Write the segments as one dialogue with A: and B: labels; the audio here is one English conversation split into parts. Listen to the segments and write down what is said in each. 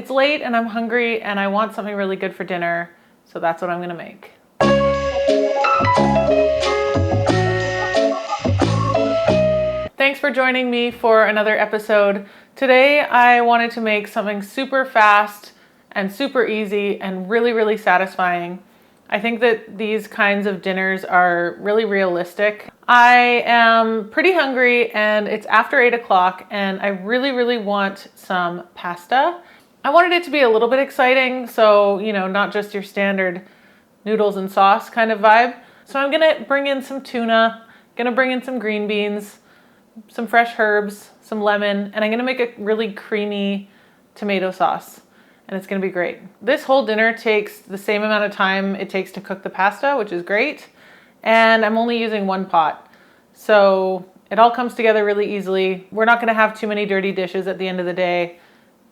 A: It's late and I'm hungry and I want something really good for dinner, so that's what I'm gonna make. Thanks for joining me for another episode. Today I wanted to make something super fast and super easy and really, really satisfying. I think that these kinds of dinners are really realistic. I am pretty hungry and it's after 8 o'clock and I really, really want some pasta. I wanted it to be a little bit exciting, so, not just your standard noodles and sauce kind of vibe. So I'm gonna bring in some tuna, gonna bring in some green beans, some fresh herbs, some lemon, and I'm gonna make a really creamy tomato sauce. And it's gonna be great. This whole dinner takes the same amount of time it takes to cook the pasta, which is great. And I'm only using one pot. So it all comes together really easily. We're not gonna have too many dirty dishes at the end of the day,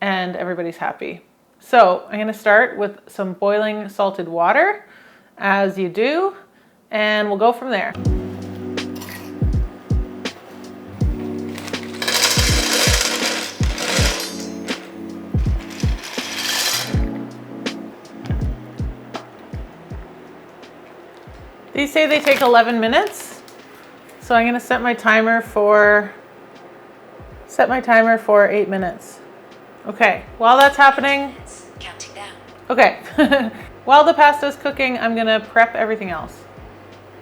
A: and everybody's happy. So I'm gonna start with some boiling salted water, as you do, and we'll go from there. These say they take 11 minutes, so I'm gonna set my timer for 8 minutes. Okay, while that's happening,
B: counting down.
A: Okay, while the pasta's cooking, I'm gonna prep everything else.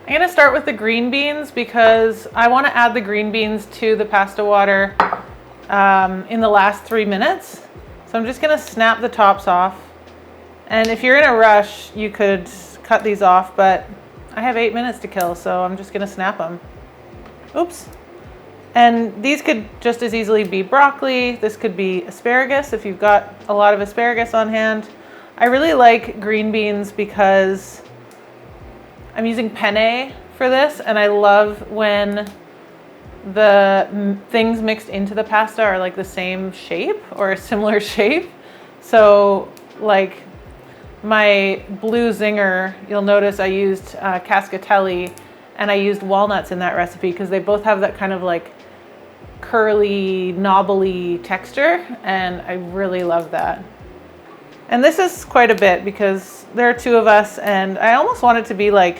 A: I'm gonna start with the green beans because I wanna add the green beans to the pasta water in the last 3 minutes. So I'm just gonna snap the tops off. And if you're in a rush, you could cut these off, but I have 8 minutes to kill, so I'm just gonna snap them. Oops. And these could just as easily be broccoli. This could be asparagus if you've got a lot of asparagus on hand. I really like green beans because I'm using penne for this, and I love when the things mixed into the pasta are like the same shape or a similar shape. So like my blue zinger, you'll notice I used cascatelli, and I used walnuts in that recipe because they both have that kind of like curly, knobbly texture, and I really love that. And this is quite a bit because there are 2 of us, and I almost want it to be like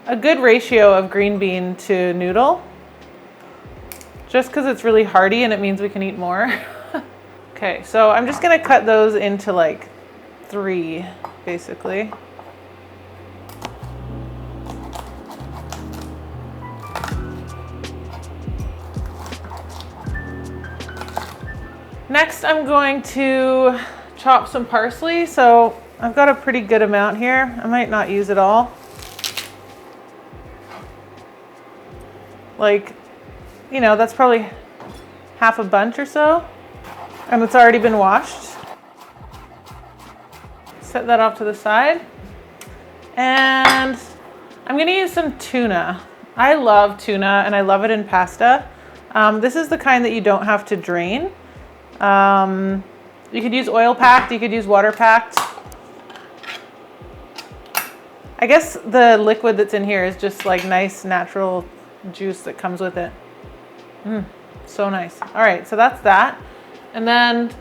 A: a good ratio of green bean to noodle, just because it's really hearty and it means we can eat more. Okay, so I'm just gonna cut those into like 3, basically. Next, I'm going to chop some parsley. So I've got a pretty good amount here. I might not use it all. Like, that's probably half a bunch or so. And it's already been washed. Set that off to the side. And I'm gonna use some tuna. I love tuna and I love it in pasta. This is the kind that you don't have to drain. You could use oil packed, you could use water packed. I guess the liquid that's in here is just like nice natural juice that comes with it. So nice. All right, so that's that. And then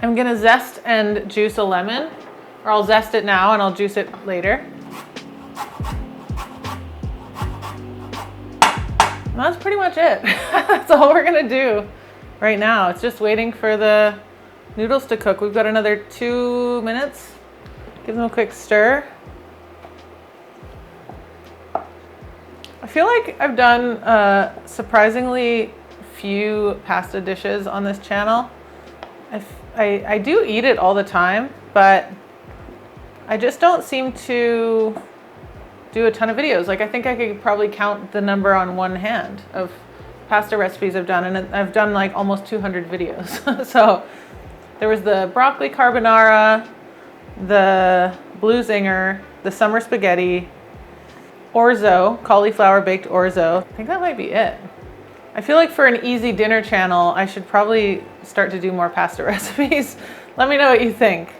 A: I'm gonna zest and juice a lemon, or I'll zest it now and I'll juice it later. And that's pretty much it. That's all we're gonna do right now. It's just waiting for the noodles to cook. We've got another 2 minutes. Give them a quick stir. I feel like I've done surprisingly few pasta dishes on this channel. I do eat it all the time, but I just don't seem to do a ton of videos. Like I think I could probably count the number on one hand of pasta recipes I've done, and I've done like almost 200 videos. So there was the broccoli carbonara, the blue zinger, the summer spaghetti, orzo, cauliflower baked orzo. I think that might be it. I feel like for an easy dinner channel, I should probably start to do more pasta recipes. Let me know what you think.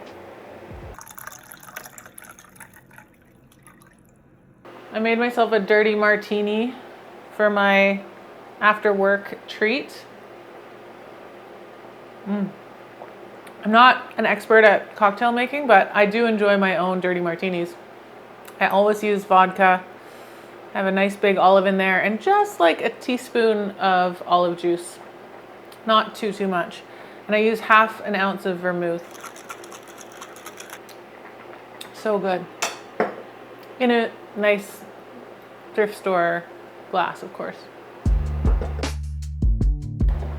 A: I made myself a dirty martini for my after work treat. I'm not an expert at cocktail making, but I do enjoy my own dirty martinis. I always use vodka. I have a nice big olive in there and just like a teaspoon of olive juice. Not too much. And I use half an ounce of vermouth. So good. In a nice thrift store glass, of course.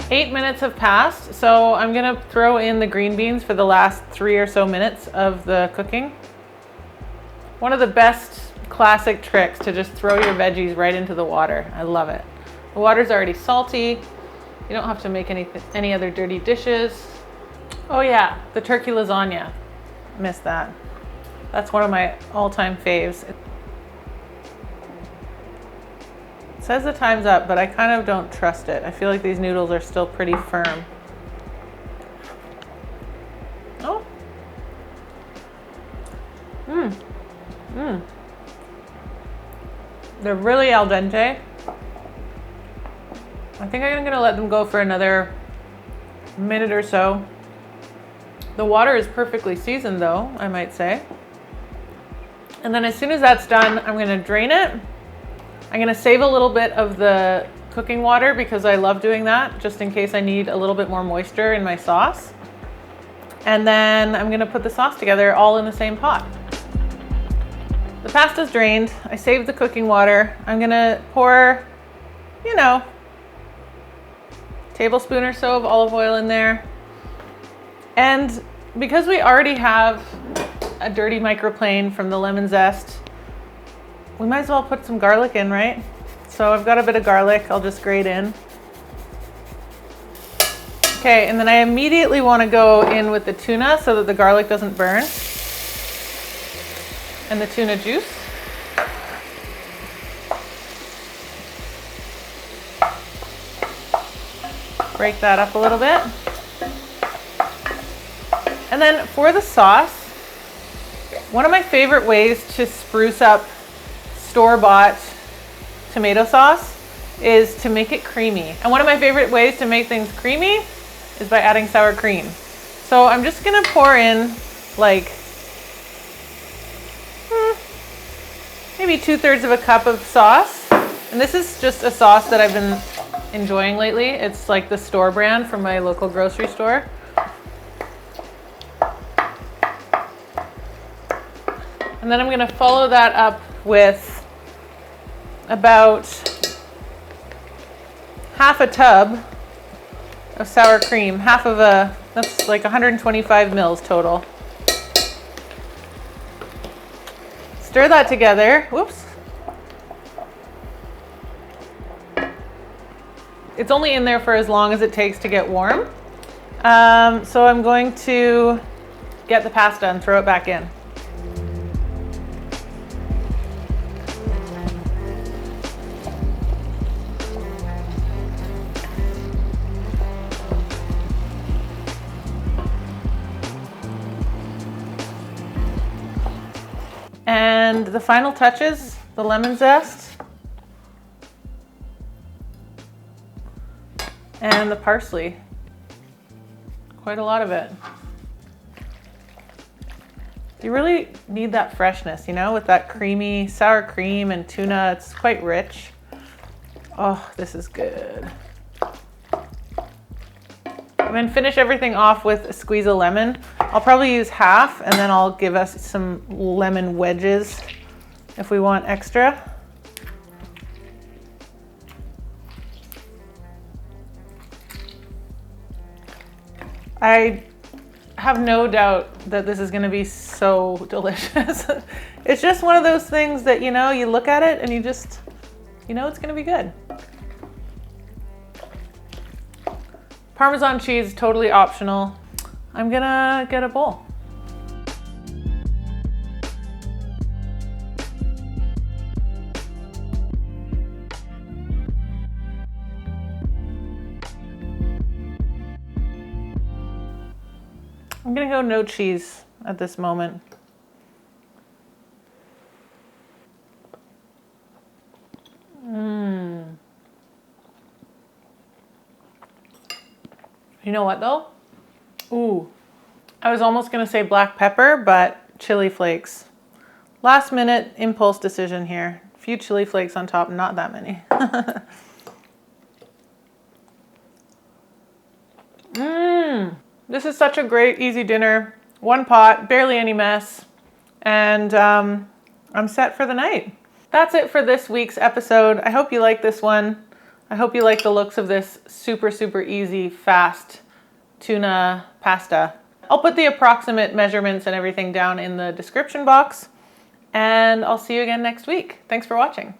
A: 8 minutes have passed, so I'm gonna throw in the green beans for the last 3 or so minutes of the cooking. One of the best classic tricks to just throw your veggies right into the water. I love it. The water's already salty. You don't have to make any other dirty dishes. Oh yeah, the turkey lasagna. Missed that. That's one of my all-time faves. It says the time's up, but I kind of don't trust it. I feel like these noodles are still pretty firm. Oh. They're really al dente. I think I'm gonna let them go for another minute or so. The water is perfectly seasoned though, I might say. And then as soon as that's done, I'm gonna drain it. I'm gonna save a little bit of the cooking water because I love doing that, just in case I need a little bit more moisture in my sauce. And then I'm gonna put the sauce together all in the same pot. The pasta's drained. I saved the cooking water. I'm gonna pour, tablespoon or so of olive oil in there. And because we already have a dirty microplane from the lemon zest, we might as well put some garlic in, right? So I've got a bit of garlic, I'll just grate in. Okay, and then I immediately want to go in with the tuna so that the garlic doesn't burn. And the tuna juice. Break that up a little bit. And then for the sauce, one of my favorite ways to spruce up store-bought tomato sauce is to make it creamy. And one of my favorite ways to make things creamy is by adding sour cream. So I'm just gonna pour in like maybe 2/3 of a cup of sauce. And this is just a sauce that I've been enjoying lately. It's like the store brand from my local grocery store. And then I'm gonna follow that up with about half a tub of sour cream, that's like 125 mils total. Stir that together. Whoops. It's only in there for as long as it takes to get warm. So I'm going to get the pasta and throw it back in. And the final touches, the lemon zest and the parsley. Quite a lot of it. You really need that freshness, with that creamy sour cream and tuna. It's quite rich. Oh, this is good. And then finish everything off with a squeeze of lemon. I'll probably use half and then I'll give us some lemon wedges if we want extra. I have no doubt that this is gonna be so delicious. It's just one of those things that, you look at it and you just, it's gonna be good. Parmesan cheese, totally optional. I'm gonna get a bowl. I'm gonna go no cheese at this moment. You know what though? Ooh, I was almost gonna say black pepper, but chili flakes. Last minute impulse decision here. A few chili flakes on top, not that many. This is such a great, easy dinner. One pot, barely any mess, and I'm set for the night. That's it for this week's episode. I hope you like this one. I hope you like the looks of this super, super easy, fast tuna pasta. I'll put the approximate measurements and everything down in the description box, and I'll see you again next week. Thanks for watching.